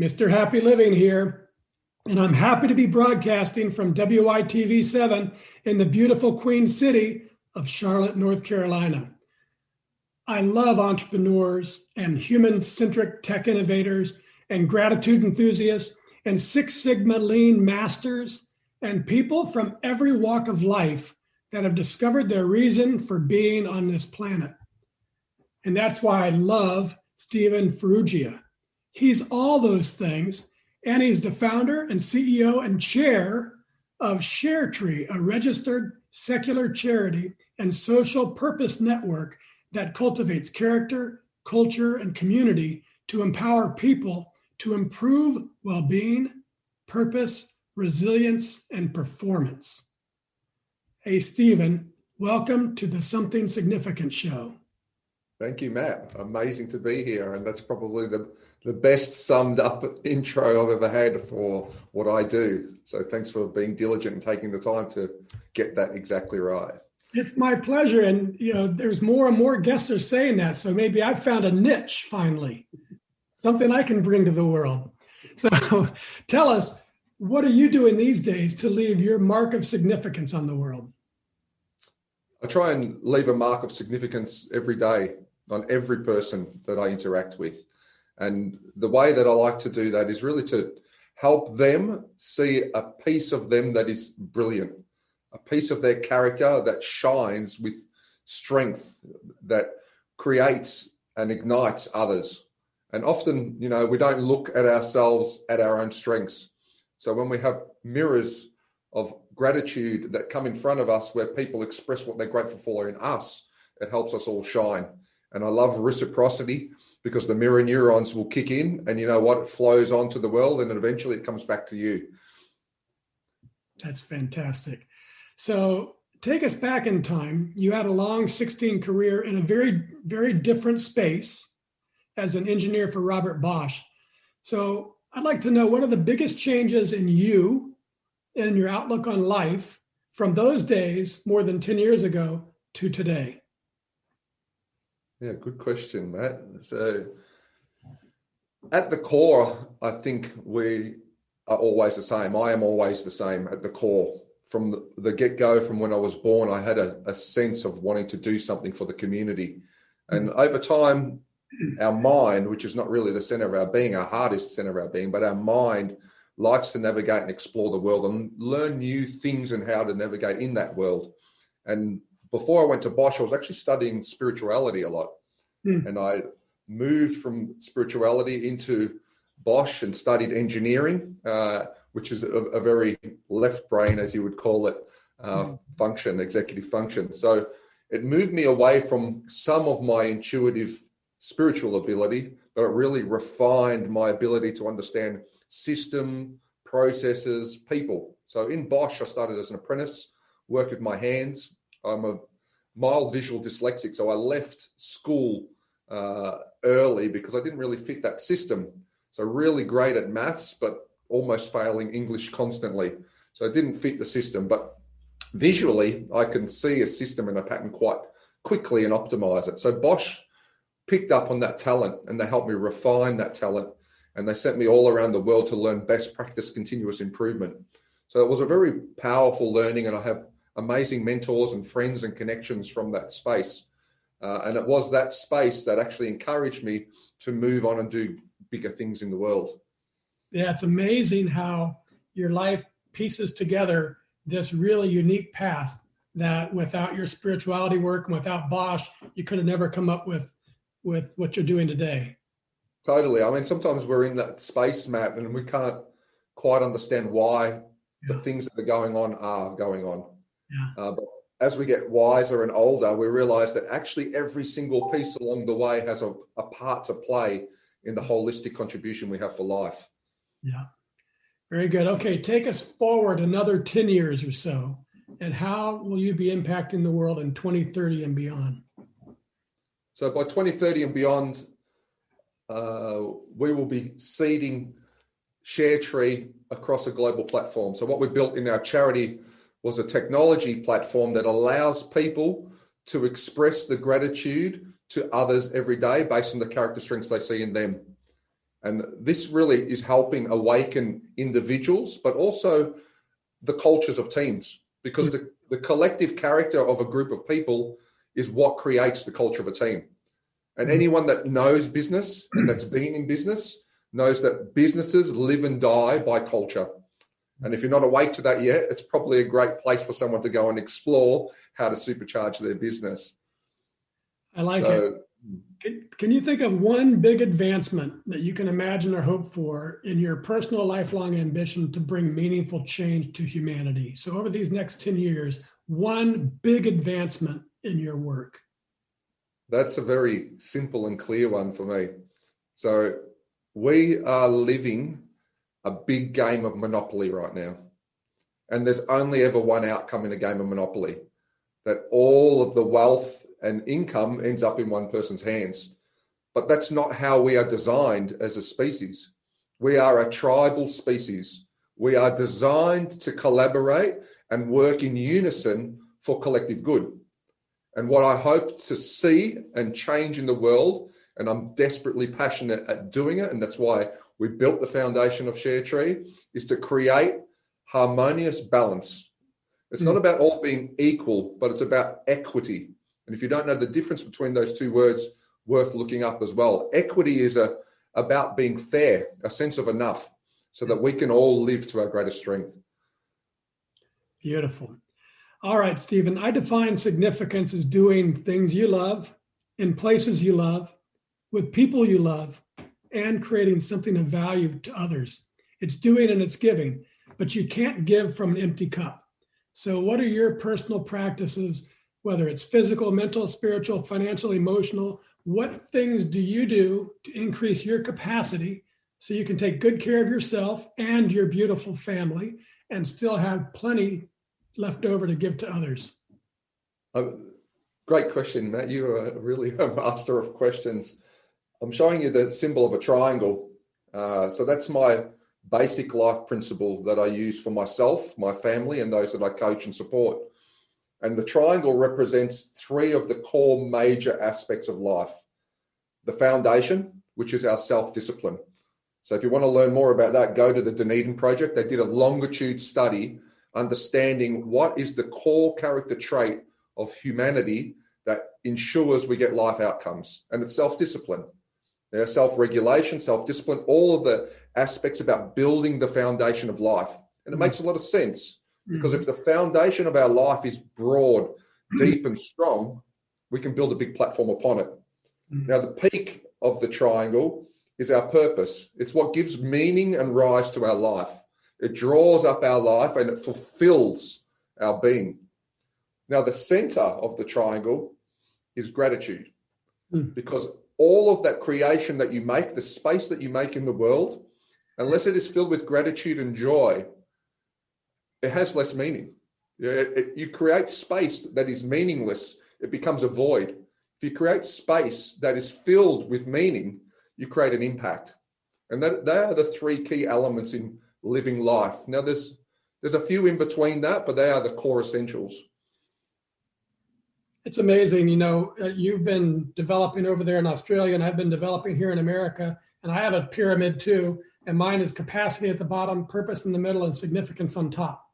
Mr. Happy Living here, and I'm happy to be broadcasting from WITV 7 in the beautiful Queen City of Charlotte, North Carolina. I love entrepreneurs and human-centric tech innovators and gratitude enthusiasts and Six Sigma lean masters and people from every walk of life that have discovered their reason for being on this planet. And that's why I love Steven Farrugia. He's all those things, and he's the founder and CEO and chair of ShareTree, a registered secular charity and social purpose network that cultivates character, culture, and community to empower people to improve well-being, purpose, resilience, and performance. Hey, Steven, welcome to the Something Significant Show. Thank you, Matt. Amazing to be here. And that's probably the best summed up intro I've ever had for what I do. So thanks for being diligent and taking the time to get that exactly right. It's my pleasure. And, there's more and more guests are saying that. So maybe I've found a niche finally, something I can bring to the world. So tell us, what are you doing these days to leave your mark of significance on the world? I try and leave a mark of significance every day on every person that I interact with. And the way that I like to do that is really to help them see a piece of them that is brilliant, a piece of their character that shines with strength, that creates and ignites others. And often, we don't look at ourselves at our own strengths. So when we have mirrors of gratitude that come in front of us where people express what they're grateful for in us, it helps us all shine. And I love reciprocity because the mirror neurons will kick in and it flows onto the world and then eventually it comes back to you. That's fantastic. So take us back in time. You had a long 16 career in a very, very different space as an engineer for Robert Bosch. So I'd like to know, what are the biggest changes in you and your outlook on life from those days more than 10 years ago to today? Yeah, good question, Matt. So at the core, I think we are always the same. I am always the same at the core. From the get-go, from when I was born, I had a sense of wanting to do something for the community. And over time, our mind, which is not really the center of our being, our heart is the center of our being, but our mind likes to navigate and explore the world and learn new things and how to navigate in that world. And before I went to Bosch, I was actually studying spirituality a lot. And I moved from spirituality into Bosch and studied engineering, which is a very left brain, as you would call it, function, executive function. So it moved me away from some of my intuitive spiritual ability, but it really refined my ability to understand system, processes, people. So in Bosch, I started as an apprentice, worked with my hands. I'm a mild visual dyslexic, so I left school early because I didn't really fit that system. So really great at maths, but almost failing English constantly. So I didn't fit the system, but visually I can see a system and a pattern quite quickly and optimize it. So Bosch picked up on that talent and they helped me refine that talent. And they sent me all around the world to learn best practice continuous improvement. So it was a very powerful learning, and I have amazing mentors and friends and connections from that space. And it was that space that actually encouraged me to move on and do bigger things in the world. Yeah, it's amazing how your life pieces together this really unique path that without your spirituality work and without Bosch, you could have never come up with what you're doing today. Totally. I mean, sometimes we're in that space, Matt, and we can't quite understand why the things that are going on are going on. Yeah. But as we get wiser and older, we realize that actually every single piece along the way has a part to play in the holistic contribution we have for life. Yeah. Very good. Okay, take us forward another 10 years or so, and how will you be impacting the world in 2030 and beyond? So by 2030 and beyond, we will be seeding ShareTree across a global platform. So what we built in our charity was a technology platform that allows people to express the gratitude to others every day based on the character strengths they see in them. And this really is helping awaken individuals, but also the cultures of teams, because the collective character of a group of people is what creates the culture of a team. And anyone that knows business and that's been in business knows that businesses live and die by culture. And if you're not awake to that yet, it's probably a great place for someone to go and explore how to supercharge their business. I like it. Can you think of one big advancement that you can imagine or hope for in your personal lifelong ambition to bring meaningful change to humanity? So over these next 10 years, one big advancement in your work. That's a very simple and clear one for me. So we are living a big game of Monopoly right now. And there's only ever one outcome in a game of Monopoly, that all of the wealth and income ends up in one person's hands. But that's not how we are designed as a species. We are a tribal species. We are designed to collaborate and work in unison for collective good. And what I hope to see and change in the world, and I'm desperately passionate at doing it, and that's why we built the foundation of ShareTree, is to create harmonious balance. It's not about all being equal, but it's about equity. And if you don't know the difference between those two words, worth looking up as well. Equity is about being fair, a sense of enough, so that we can all live to our greatest strength. Beautiful. All right, Steven, I define significance as doing things you love, in places you love, with people you love, and creating something of value to others. It's doing and it's giving, but you can't give from an empty cup. So what are your personal practices, whether it's physical, mental, spiritual, financial, emotional? What things do you do to increase your capacity so you can take good care of yourself and your beautiful family and still have plenty left over to give to others? Great question, Matt. You are really a master of questions. I'm showing you the symbol of a triangle. So that's my basic life principle that I use for myself, my family, and those that I coach and support. And the triangle represents three of the core major aspects of life. The foundation, which is our self-discipline. So if you want to learn more about that, go to the Dunedin Project. They did a longitude study understanding what is the core character trait of humanity that ensures we get life outcomes. And it's self-discipline. Self-regulation, self-discipline, all of the aspects about building the foundation of life. And it makes a lot of sense, because if the foundation of our life is broad, deep and strong, we can build a big platform upon it. Now, the peak of the triangle is our purpose. It's what gives meaning and rise to our life. It draws up our life and it fulfills our being. Now, the center of the triangle is gratitude, because all of that creation that you make, the space that you make in the world, unless it is filled with gratitude and joy, it has less meaning. You create space that is meaningless, it becomes a void. If you create space that is filled with meaning, you create an impact. And they are the three key elements in living life. Now, there's a few in between that, but they are the core essentials. It's amazing. You've been developing over there in Australia, and I've been developing here in America, and I have a pyramid too, and mine is capacity at the bottom, purpose in the middle, and significance on top.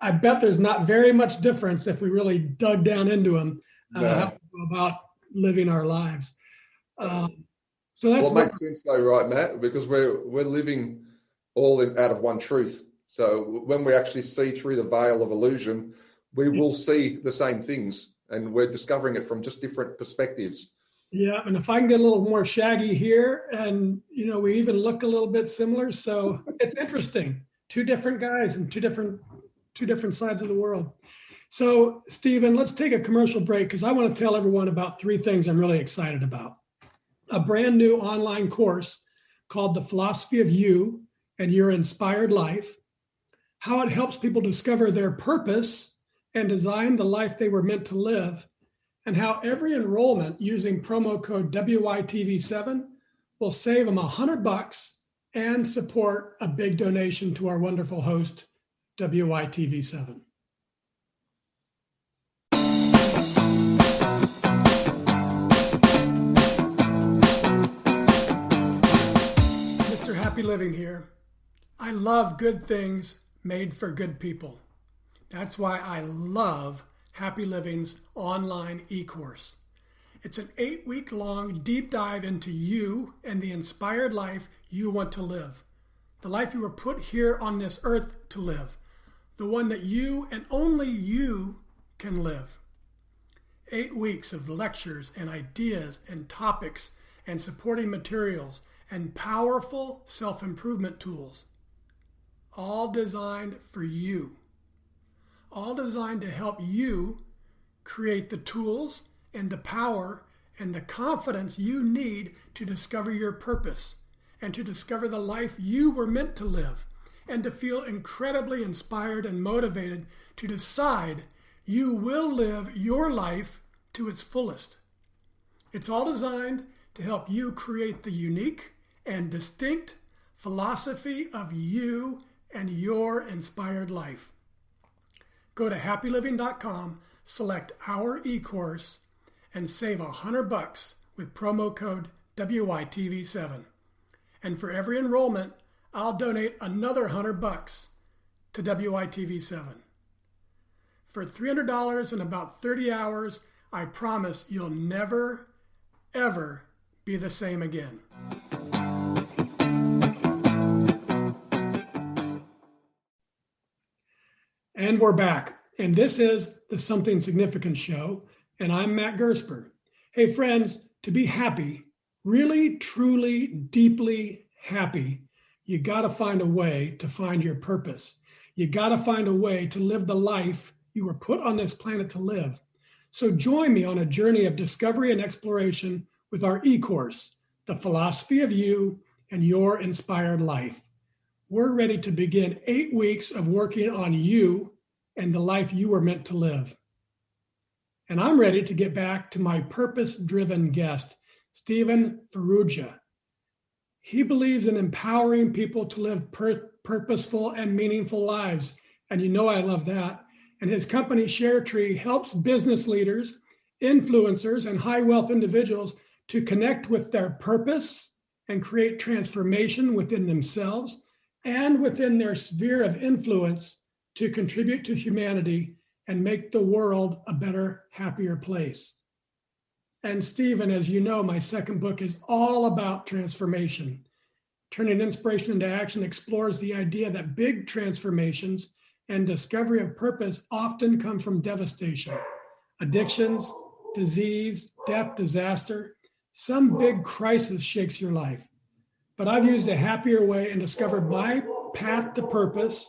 I bet there's not very much difference if we really dug down into them, how to go about living our lives. So that's makes sense though, right, Matt? Because we're living all out of one truth. So when we actually see through the veil of illusion, we will see the same things. And we're discovering it from just different perspectives. Yeah, and if I can get a little more shaggy here, and we even look a little bit similar, so it's interesting. Two different guys and two different sides of the world. So, Steven, let's take a commercial break, because I want to tell everyone about three things I'm really excited about. A brand new online course called The Philosophy of You and Your Inspired Life, how it helps people discover their purpose and design the life they were meant to live, and how every enrollment using promo code WITV7 will save them $100 and support a big donation to our wonderful host, WITV7. Happy Living here. I love good things made for good people. That's why I love Happy Living's online e-course. It's an 8-week-long deep dive into you and the inspired life you want to live. The life you were put here on this earth to live. The one that you and only you can live. 8 weeks of lectures and ideas and topics and supporting materials and powerful self-improvement tools. All designed for you. All designed to help you create the tools and the power and the confidence you need to discover your purpose and to discover the life you were meant to live and to feel incredibly inspired and motivated to decide you will live your life to its fullest. It's all designed to help you create the unique and distinct philosophy of you and your inspired life. Go to happyliving.com, select our e-course, and save $100 with promo code WITV7. And for every enrollment, I'll donate another $100 to WITV7. For $300 and about 30 hours, I promise you'll never, ever be the same again. And we're back. And this is the Something Significant Show. And I'm Matt Gersper. Hey, friends, to be happy, really, truly, deeply happy, you got to find a way to find your purpose. You got to find a way to live the life you were put on this planet to live. So join me on a journey of discovery and exploration with our e-course, The Philosophy of You and Your Inspired Life. We're ready to begin 8 weeks of working on you and the life you were meant to live. And I'm ready to get back to my purpose-driven guest, Steven Farrugia. He believes in empowering people to live purposeful and meaningful lives. And you know I love that. And his company, ShareTree, helps business leaders, influencers, and high-wealth individuals to connect with their purpose and create transformation within themselves and within their sphere of influence to contribute to humanity and make the world a better, happier place. And Steven, as you know, my second book is all about transformation. Turning Inspiration into Action explores the idea that big transformations and discovery of purpose often come from devastation, addictions, disease, death, disaster. Some big crisis shakes your life. But I've used a happier way and discovered my path to purpose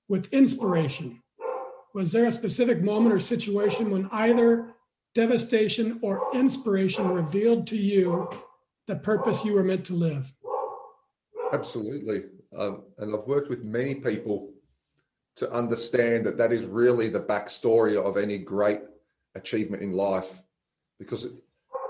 with inspiration. Was there a specific moment or situation when either devastation or inspiration revealed to you the purpose you were meant to live? Absolutely. And I've worked with many people to understand that that is really the backstory of any great achievement in life. Because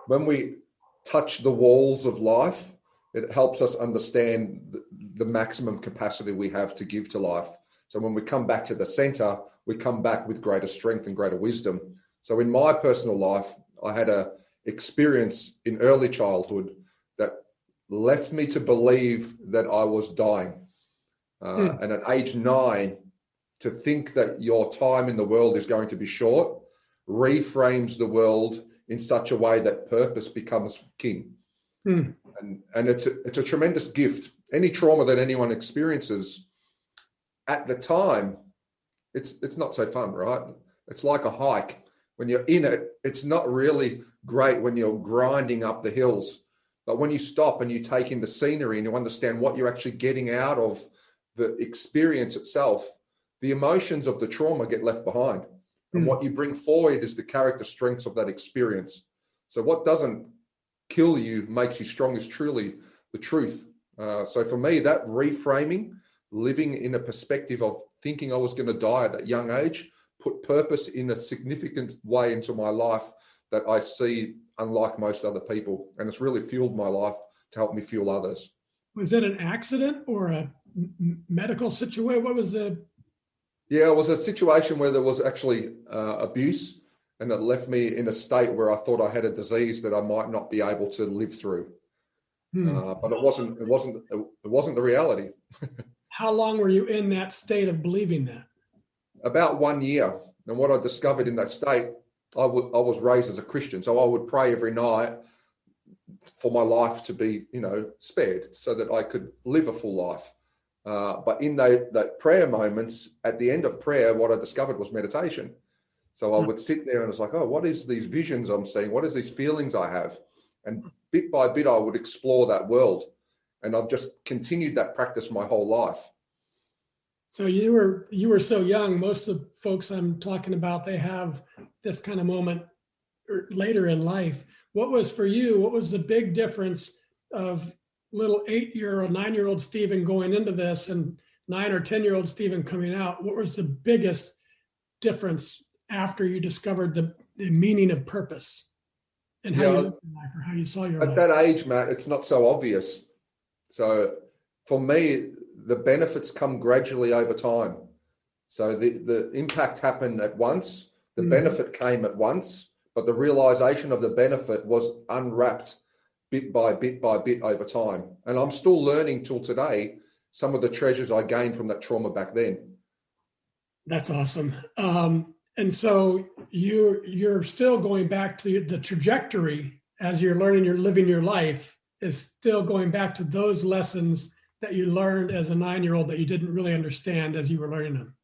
when we touch the walls of life, it helps us understand the maximum capacity we have to give to life. So when we come back to the center, we come back with greater strength and greater wisdom. So in my personal life, I had an experience in early childhood that left me to believe that I was dying. And at age 9, to think that your time in the world is going to be short reframes the world in such a way that purpose becomes king. And it's a tremendous gift. Any trauma that anyone experiences at the time, it's not so fun, right? It's like a hike. When you're in it, it's not really great when you're grinding up the hills. But when you stop and you take in the scenery and you understand what you're actually getting out of the experience itself, the emotions of the trauma get left behind. And what you bring forward is the character strengths of that experience. So what doesn't kill you makes you strong is truly the truth. So for me, that reframing, living in a perspective of thinking I was going to die at that young age, put purpose in a significant way into my life that I see unlike most other people. And it's really fueled my life to help me fuel others. Was it an accident or a medical situation? What was the... Yeah, it was a situation where there was actually abuse, and it left me in a state where I thought I had a disease that I might not be able to live through. But it wasn't the reality. How long were you in that state of believing that? About 1 year. And what I discovered in that state, I was raised as a Christian, so I would pray every night for my life to be, spared, so that I could live a full life. But in that prayer moments, at the end of prayer, what I discovered was meditation. So I would sit there and it's like, oh, what is these visions I'm seeing? What is these feelings I have? And bit by bit, I would explore that world. And I've just continued that practice my whole life. So you were so young. Most of the folks I'm talking about, they have this kind of moment later in life. What was for you? What was the big difference of little 8-year-old, 9-year-old Steven going into this and 9 or 10-year-old Steven coming out? What was the biggest difference after you discovered the meaning of purpose and how you lived your life or how you saw your life? At that age, Matt, it's not so obvious. So for me, the benefits come gradually over time. So the impact happened at once, the benefit came at once, but the realization of the benefit was unwrapped bit by bit by bit over time. And I'm still learning till today some of the treasures I gained from that trauma back then. That's awesome. And so you're still going back to the trajectory as you're learning, you're living your life is still going back to those lessons that you learned as a 9-year-old that you didn't really understand as you were learning them.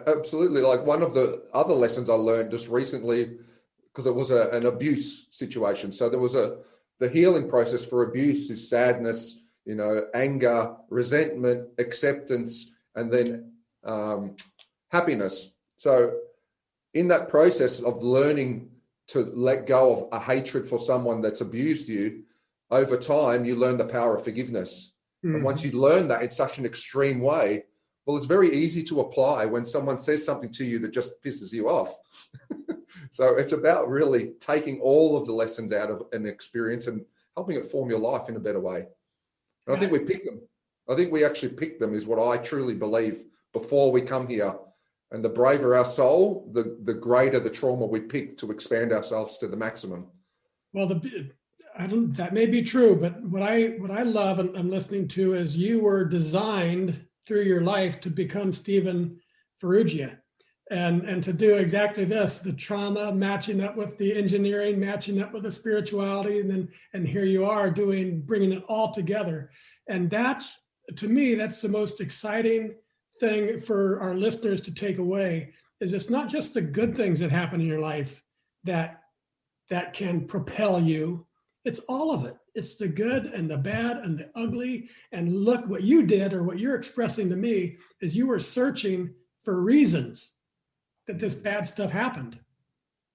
Absolutely. Like one of the other lessons I learned just recently, because it was an abuse situation. So there was the healing process for abuse is sadness, anger, resentment, acceptance, and then happiness. So in that process of learning to let go of a hatred for someone that's abused you, over time, you learn the power of forgiveness. And once you learn that in such an extreme way, well, it's very easy to apply when someone says something to you that just pisses you off. So it's about really taking all of the lessons out of an experience and helping it form your life in a better way. And I think we pick them. I think we actually pick them is what I truly believe before we come here. And the braver our soul, the greater the trauma we pick to expand ourselves to the maximum. Well, that may be true, but what I love and I'm listening to is you were designed through your life to become Steven Farrugia and to do exactly this, the trauma matching up with the engineering, matching up with the spirituality, and here you are bringing it all together. And that's, to me, that's the most exciting thing for our listeners to take away is it's not just the good things that happen in your life that can propel you. It's all of it. It's the good and the bad and the ugly. And look, what you did or what you're expressing to me is you were searching for reasons that this bad stuff happened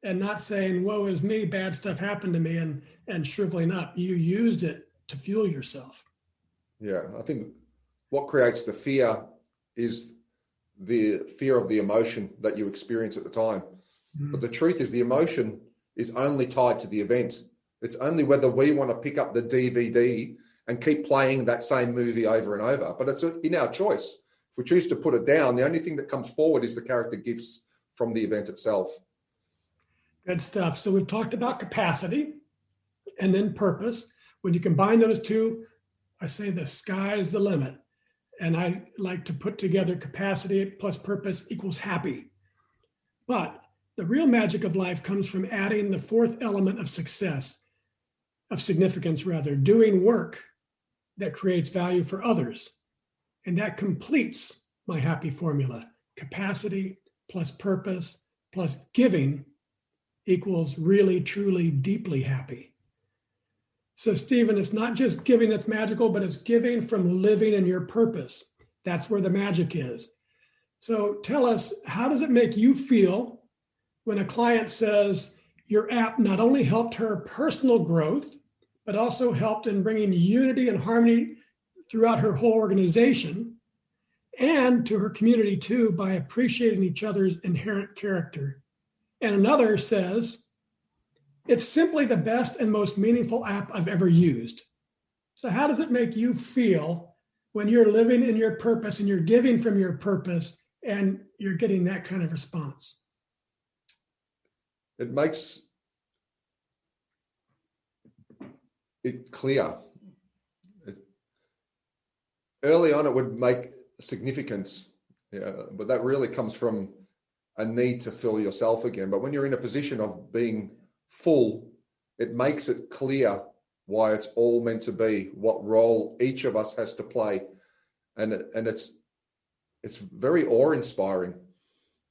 and not saying, woe is me, bad stuff happened to me and shriveling up. You used it to fuel yourself. Yeah, I think what creates the fear is the fear of the emotion that you experience at the time. But the truth is the emotion is only tied to the event. It's only whether we want to pick up the DVD and keep playing that same movie over and over. But it's in our choice. If we choose to put it down, the only thing that comes forward is the character gifts from the event itself. Good stuff. So we've talked about capacity and then purpose. When you combine those two, I say the sky's the limit. And I like to put together capacity plus purpose equals happy. But the real magic of life comes from adding the fourth element of success, of significance rather, doing work that creates value for others. And that completes my happy formula. Capacity plus purpose plus giving equals really, truly, deeply happy. So Steven, it's not just giving that's magical, but it's giving from living in your purpose. That's where the magic is. So tell us, how does it make you feel when a client says your app not only helped her personal growth, but also helped in bringing unity and harmony throughout her whole organization and to her community too by appreciating each other's inherent character? And another says, it's simply the best and most meaningful app I've ever used. So how does it make you feel when you're living in your purpose and you're giving from your purpose and you're getting that kind of response? It makes it clear early on it would make significance, but that really comes from a need to fill yourself again. But when you're in a position of being full, it makes it clear why it's all meant to be, what role each of us has to play. And it's very awe-inspiring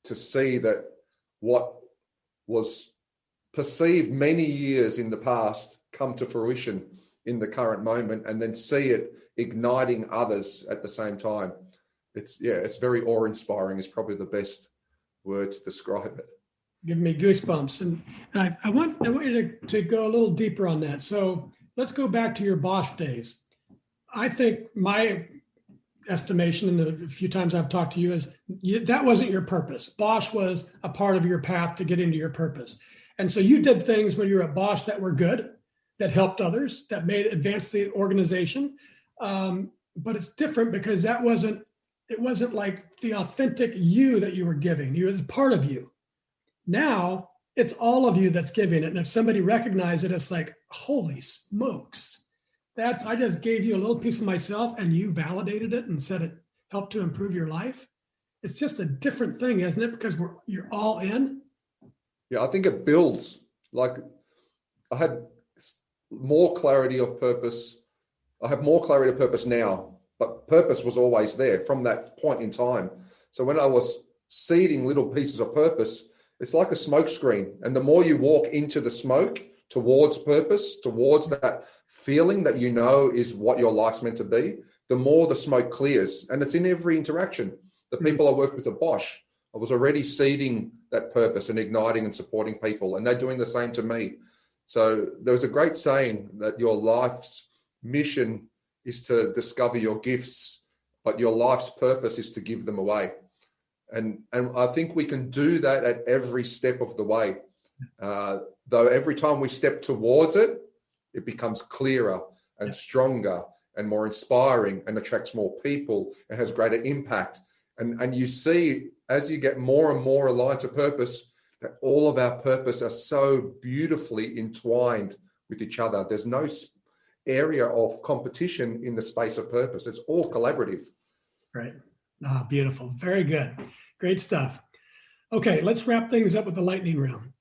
to see that what was perceived many years in the past come to fruition in the current moment, and then see it igniting others at the same time. It's very awe-inspiring is probably the best word to describe it. Give me goosebumps. And I want you to go a little deeper on that. So let's go back to your Bosch days. I think my estimation in the few times I've talked to you is that wasn't your purpose. Bosch was a part of your path to get into your purpose. And so you did things when you were at Bosch that were good, that helped others, that made advance the organization. But it's different because it wasn't like the authentic you that you were giving. You was part of you. Now it's all of you that's giving it. And if somebody recognizes it, it's like, holy smokes. I just gave you a little piece of myself and you validated it and said it helped to improve your life. It's just a different thing, isn't it? Because you're all in. Yeah, I think it builds. Like I had more clarity of purpose. I have more clarity of purpose now, but purpose was always there from that point in time. So when I was seeding little pieces of purpose, it's like a smoke screen. And the more you walk into the smoke towards purpose, towards that feeling that you know is what your life's meant to be, the more the smoke clears. And it's in every interaction. The people I work with at Bosch, I was already seeding that purpose and igniting and supporting people, and they're doing the same to me. So there was a great saying that your life's mission is to discover your gifts, but your life's purpose is to give them away. And I think we can do that at every step of the way. Though every time we step towards it, it becomes clearer and stronger and more inspiring and attracts more people and has greater impact. And you see, as you get more and more aligned to purpose, that all of our purpose are so beautifully entwined with each other. There's no area of competition in the space of purpose. It's all collaborative. Right. Beautiful. Very good. Great stuff. Okay, let's wrap things up with the lightning round.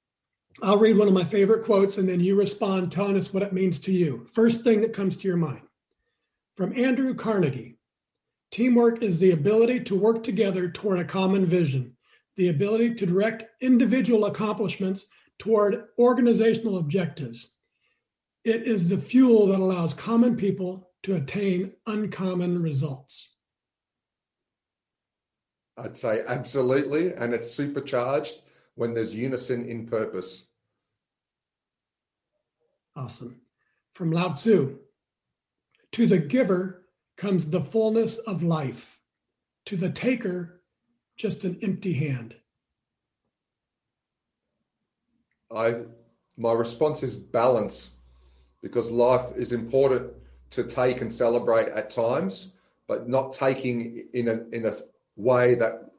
I'll read one of my favorite quotes and then you respond telling us what it means to you. First thing that comes to your mind. From Andrew Carnegie. Teamwork is the ability to work together toward a common vision, the ability to direct individual accomplishments toward organizational objectives. It is the fuel that allows common people to attain uncommon results. I'd say absolutely, and it's supercharged when there's unison in purpose. Awesome. From Lao Tzu, to the giver comes the fullness of life. To the taker, just an empty hand. My response is balance, because life is important to take and celebrate at times, but not taking in a way that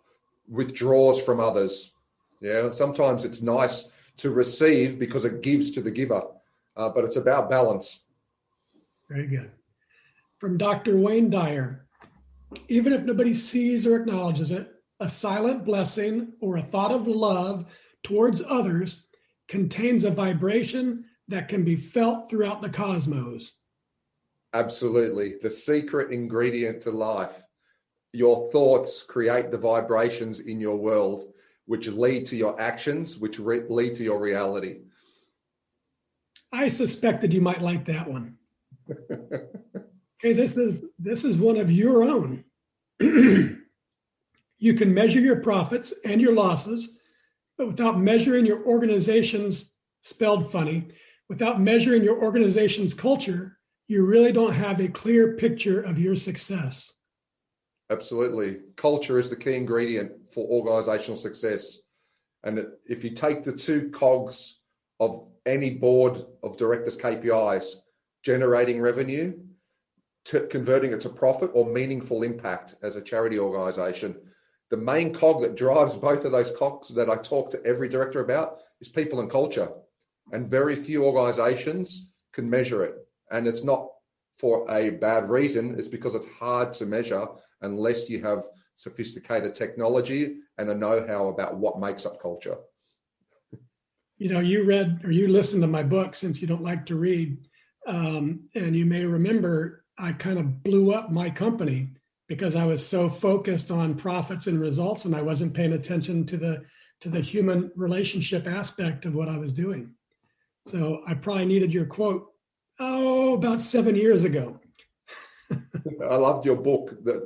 withdraws from others. Yeah, sometimes it's nice to receive because it gives to the giver, but it's about balance. Very good. From Dr. Wayne Dyer, even if nobody sees or acknowledges it, a silent blessing or a thought of love towards others contains a vibration that can be felt throughout the cosmos. Absolutely. The secret ingredient to life. Your thoughts create the vibrations in your world, which lead to your actions, which lead to your reality. I suspected you might like that one. Okay, this is one of your own. You can measure your profits and your losses, but without measuring your organization's, spelled funny, without measuring your organization's culture, you really don't have a clear picture of your success. Absolutely. Culture is the key ingredient for organizational success. And if you take the two cogs of any board of directors' KPIs, generating revenue, converting it to profit or meaningful impact as a charity organization, the main cog that drives both of those cogs that I talk to every director about is people and culture. And very few organizations can measure it. And it's not for a bad reason. It's because it's hard to measure unless you have sophisticated technology and a know-how about what makes up culture. You read or you listened to my book, since you don't like to read, and you may remember I kind of blew up my company because I was so focused on profits and results, and I wasn't paying attention to the human relationship aspect of what I was doing. So I probably needed your quote, about 7 years ago. I loved your book. There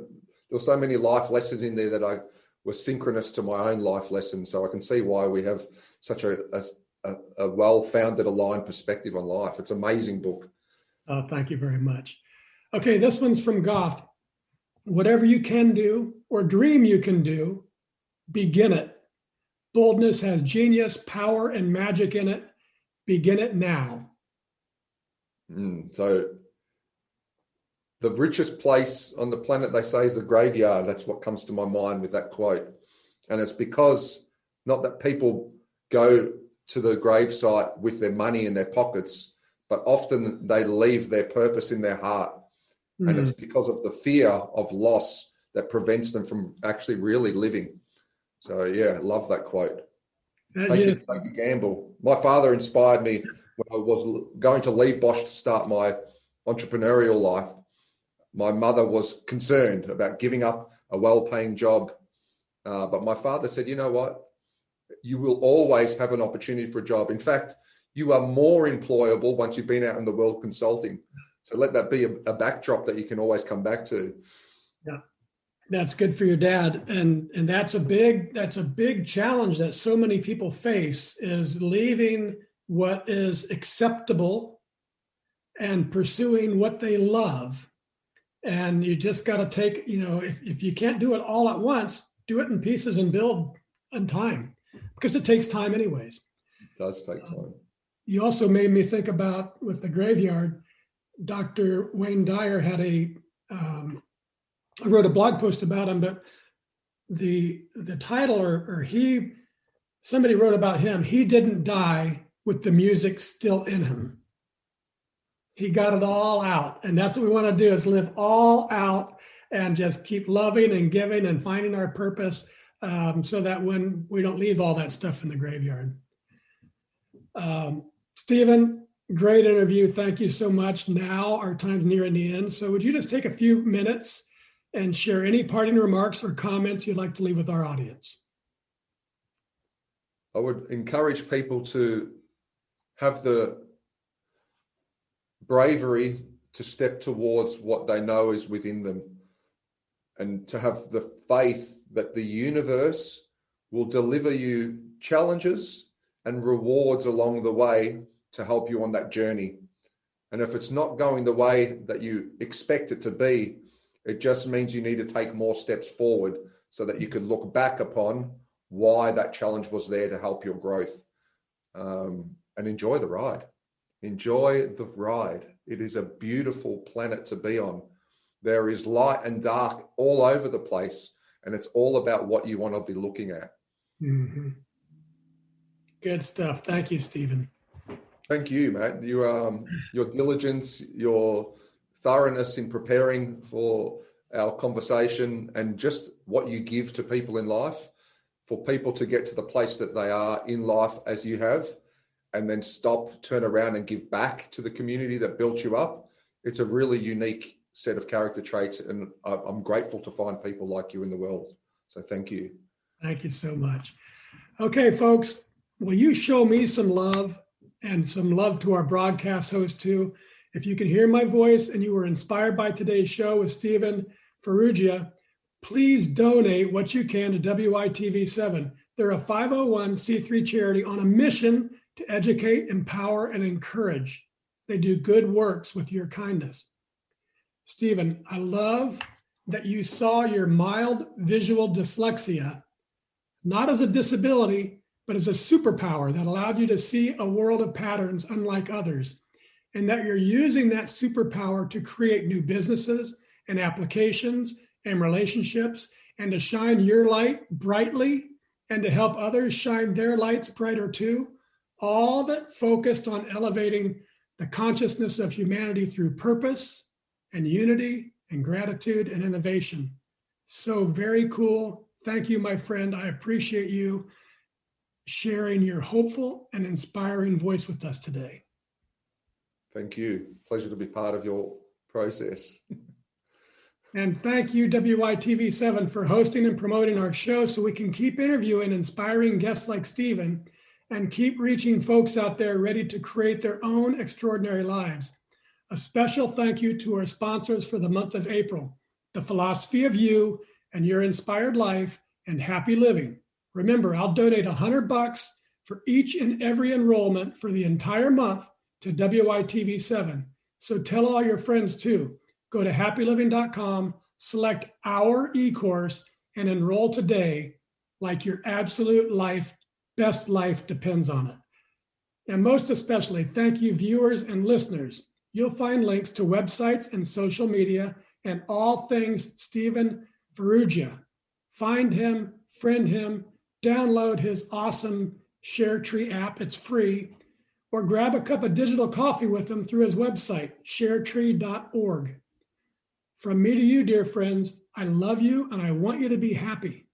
were so many life lessons in there that I was synchronous to my own life lessons. So I can see why we have such a well-founded, aligned perspective on life. It's an amazing book. Oh, thank you very much. Okay, this one's from Goff. Whatever you can do or dream you can do, begin it. Boldness has genius, power, and magic in it. Begin it now. So the richest place on the planet, they say, is the graveyard. That's what comes to my mind with that quote. And it's because not that people go to the gravesite with their money in their pockets, but often they leave their purpose in their heart. And it's because of the fear of loss that prevents them from actually really living. So, yeah, love that quote. Take a gamble. My father inspired me when I was going to leave Bosch to start my entrepreneurial life. My mother was concerned about giving up a well-paying job. But my father said, you know what? You will always have an opportunity for a job. In fact, you are more employable once you've been out in the world consulting. So let that be a backdrop that you can always come back to. Yeah, that's good for your dad. And that's a big challenge that so many people face, is leaving what is acceptable and pursuing what they love. And you just got to take, if you can't do it all at once, do it in pieces and build in time, because it takes time anyways. It does take time. You also made me think about, with the graveyard, Dr. Wayne Dyer had I wrote a blog post about him, but the title or somebody wrote about him, he didn't die with the music still in him. He got it all out. And that's what we want to do, is live all out and just keep loving and giving and finding our purpose, so that when we don't leave all that stuff in the graveyard. Steven, great interview. Thank you so much. Now our time's nearing the end. So would you just take a few minutes and share any parting remarks or comments you'd like to leave with our audience? I would encourage people to have the bravery to step towards what they know is within them, and to have the faith that the universe will deliver you challenges and rewards along the way to help you on that journey. And if it's not going the way that you expect it to be, it just means you need to take more steps forward so that you can look back upon why that challenge was there to help your growth. And enjoy the ride. Enjoy the ride. It is a beautiful planet to be on. There is light and dark all over the place, and it's all about what you want to be looking at. Mm-hmm. Good stuff. Thank you, Steven. Thank you, Matt. Your diligence, your thoroughness in preparing for our conversation, and just what you give to people in life, for people to get to the place that they are in life as you have, and then stop, turn around and give back to the community that built you up. It's a really unique set of character traits, and I'm grateful to find people like you in the world. So thank you. Thank you so much. Okay, folks, will you show me some love, and some love to our broadcast host too? If you can hear my voice and you were inspired by today's show with Steven Farrugia, please donate what you can to WITV7. They're a 501c3 charity on a mission to educate, empower, and encourage. They do good works with your kindness. Steven, I love that you saw your mild visual dyslexia not as a disability, but as a superpower that allowed you to see a world of patterns unlike others, and that you're using that superpower to create new businesses and applications and relationships, and to shine your light brightly, and to help others shine their lights brighter too, all of it focused on elevating the consciousness of humanity through purpose and unity and gratitude and innovation. So very cool. Thank you, my friend. I appreciate you sharing your hopeful and inspiring voice with us today. Thank you. Pleasure to be part of your process. And thank you, WITV7, for hosting and promoting our show so we can keep interviewing inspiring guests like Steven and keep reaching folks out there ready to create their own extraordinary lives. A special thank you to our sponsors for the month of April, The Philosophy of You and Your Inspired Life and Happy Living. Remember, I'll donate $100 for each and every enrollment for the entire month to WITV7. So tell all your friends too. Go to happyliving.com, select our e-course, and enroll today like your absolute best life depends on it. And most especially, thank you, viewers and listeners. You'll find links to websites and social media and all things Steven Farrugia. Find him, friend him, download his awesome ShareTree app. It's free. Or grab a cup of digital coffee with him through his website, sharetree.org. From me to you, dear friends, I love you and I want you to be happy.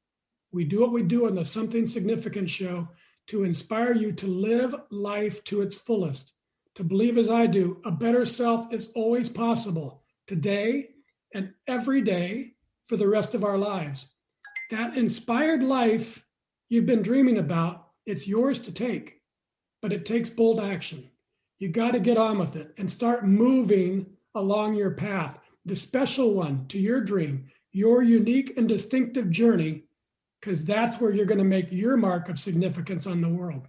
We do what we do on the Something Significant show to inspire you to live life to its fullest, to believe as I do, a better self is always possible today and every day for the rest of our lives. That inspired life you've been dreaming about, it's yours to take, but it takes bold action. You got to get on with it and start moving along your path, the special one to your dream, your unique and distinctive journey, because that's where you're going to make your mark of significance on the world.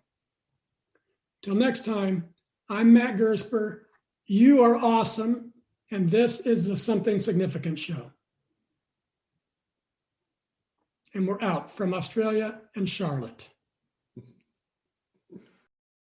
Till next time, I'm Matt Gersper. You are awesome, and this is the Something Significant show. And we're out from Australia and Charlotte.